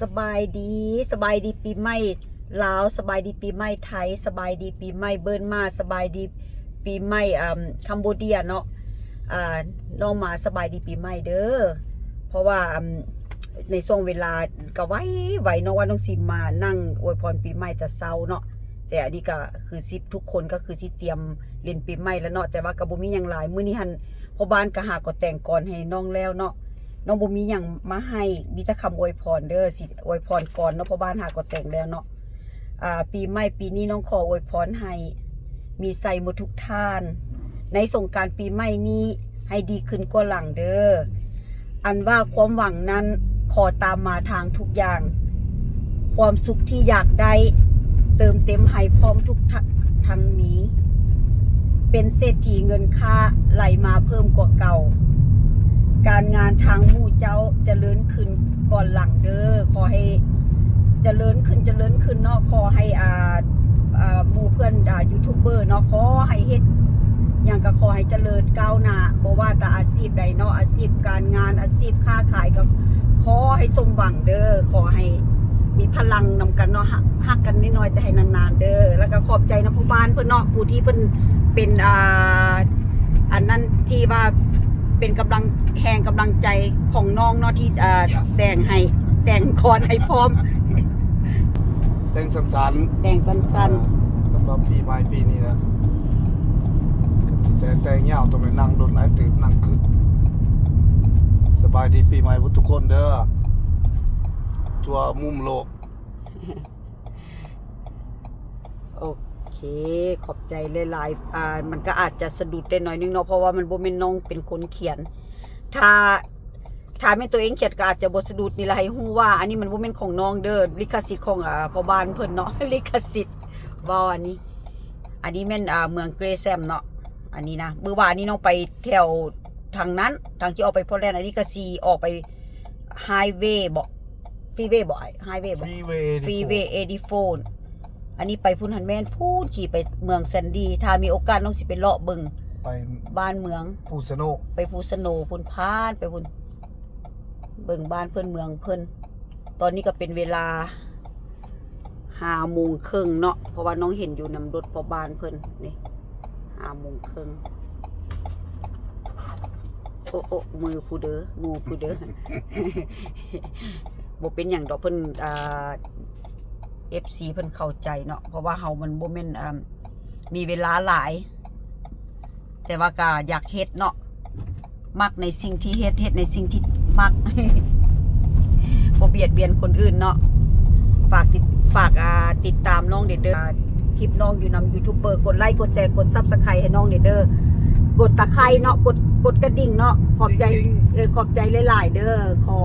สบายดีปีใหม่ลาวสบายดีปีใหม่ไทยสบายดีปีใหม่เบิร์นมาสบายดีปีใหม่คัมโบเดียเนาะน้องมาสบายดีปีใหม่เด้อเพราะว่าในช่วงเวลาก็ไว้น้องว่าน้องสิมานั่งอวยพรปีใหม่แต่เช้าเนาะแต่อันนี้ก็คือสิทุกคนก็คือสิเตรียมเล่นปีใหม่แล้วเนาะแต่ว่าก็บ่มีหยังหลายมื้อนี้หั่นพ่อบ้านก็หาก็แต่งก่อนให้น้องแล้วเนาะน้องบ่มีหยังมาให้มีแต่คำอวยพรเด้อสิอวยพรก่อนเนาะพ่อบ้านหาก็แต่งแล้วเนาะปีใหม่ปีนี้น้องขออวยพรให้มีใส่หมดทุกท่านในสงกรานต์ปีใหม่นี้ให้ดีขึ้นกว่าหลังเด้ออันว่าความหวังนั้นขอตามมาทางทุกอย่างความสุขที่อยากได้เติมเต็มให้พร้อมทุกทางนี้เป็นเศรษฐีเงินค่าไหลมาเพิ่มกว่าเก่าการงานทางหมู่เจ้าเจริญขึ้นก่อนหลังเด้อขอให้เจริญขึ้นเนาะขอให้หมู่เพื่อนยูทูบเบอร์เนาะขอให้เฮ็ดอย่างก็ขอให้เจริญก้าวหน้าบ่ว่าแต่อาชีพใดเนาะอาชีพการงานอาชีพค้าขายก็ขอให้สมหวังเด้อขอให้มีพลังนำกันเนาะฮักกันน้อยๆแต่ให้นานๆเด้อแล้วก็ขอบใจนะผู้บ้านเพิ่นเนาะผู้ที่เพิ่นเป็นอันนั้นที่ว่าเป็นกำลังใจของน้องเนาะที่แต่งคอนให้พร้อมแต่งสั้นๆสำหรับปีใหม่ปีนี้นะก็สิแต่งยาวต้องไปนั่งรถหลายตึกนั่งขึ้นสบายดีปีใหม่ทุกคนเด้อทั่วมุมโลกโอเคขอบใจหลายๆมันก็อาจจะสะดุดได้หน่อยนึงเนาะเพราะว่ามันบ่แม่นน้องเป็นคนเขียนถ้าแม่ตัวเองเขียนก็อาจจะบ่สะดุดนี่ล่ะให้ฮู้ว่าอันนี้มันบ่แม่นของน้องเด้อลิขสิทธิ์ของพ่อบ้านเพิ่นเนาะลิขสิทธิ์บ่อันนี้แม่นเมืองเกรแซมเนาะอันนี้นะมื้อวานนี้น้องไปแถวทางนั้นทางที่ออกไปพอแลนด์อันนี้ก็สิออกไปไฮเวย์บ่ฟรีเวย์บ่ไฮเวย์บ่ฟรีเวย์84อันนี้ไปพุ่นหันแม่นพูดขี่ไปเมืองแซนดี้ถ้ามีโอกาสน้องสิไปเลาะเบิ่งไปบ้านเมืองภูสโนไปภูสโนพุ่นพานไปพุ่นเบิ่งบ้านเพิ่นเมืองเพิ่นตอนนี้ก็เป็นเวลา5 โมงครึ่งเนาะเพราะว่าน้องเห็นอยู่นำรถพอบ้านเพิ่นนี่5 โมงครึ่งโอ้มือผู้เด้องูผู้เด้อ บ่เป็นหยังดอกเพิ่นFC เพิ่นเข้าใจเนาะเพราะว่าเฮามันบ่แม่นมีเวลาหลายแต่ว่าก็อยากเฮ็ดเนาะมักในสิ่งที่เฮ็ดในสิ่งที่มัก บ่เบียดเบียนคนอื่นเนาะฝากติดตามน้องเด้อคลิปน้องอยู่นำยูทูบเบอร์กดไลค์กดแชร์กด Subscribe ให้น้องเด้อกดตะไคร้เนาะกดกระดิ่งเนาะขอบใจหลายๆเด้อขอ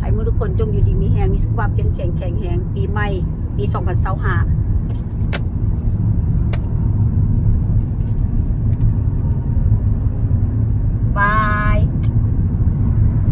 ให้ทุกคนจงอยู่ดีมีแรงมีสุขภาพเข้มแข็งแรงปีใหม่ปี2025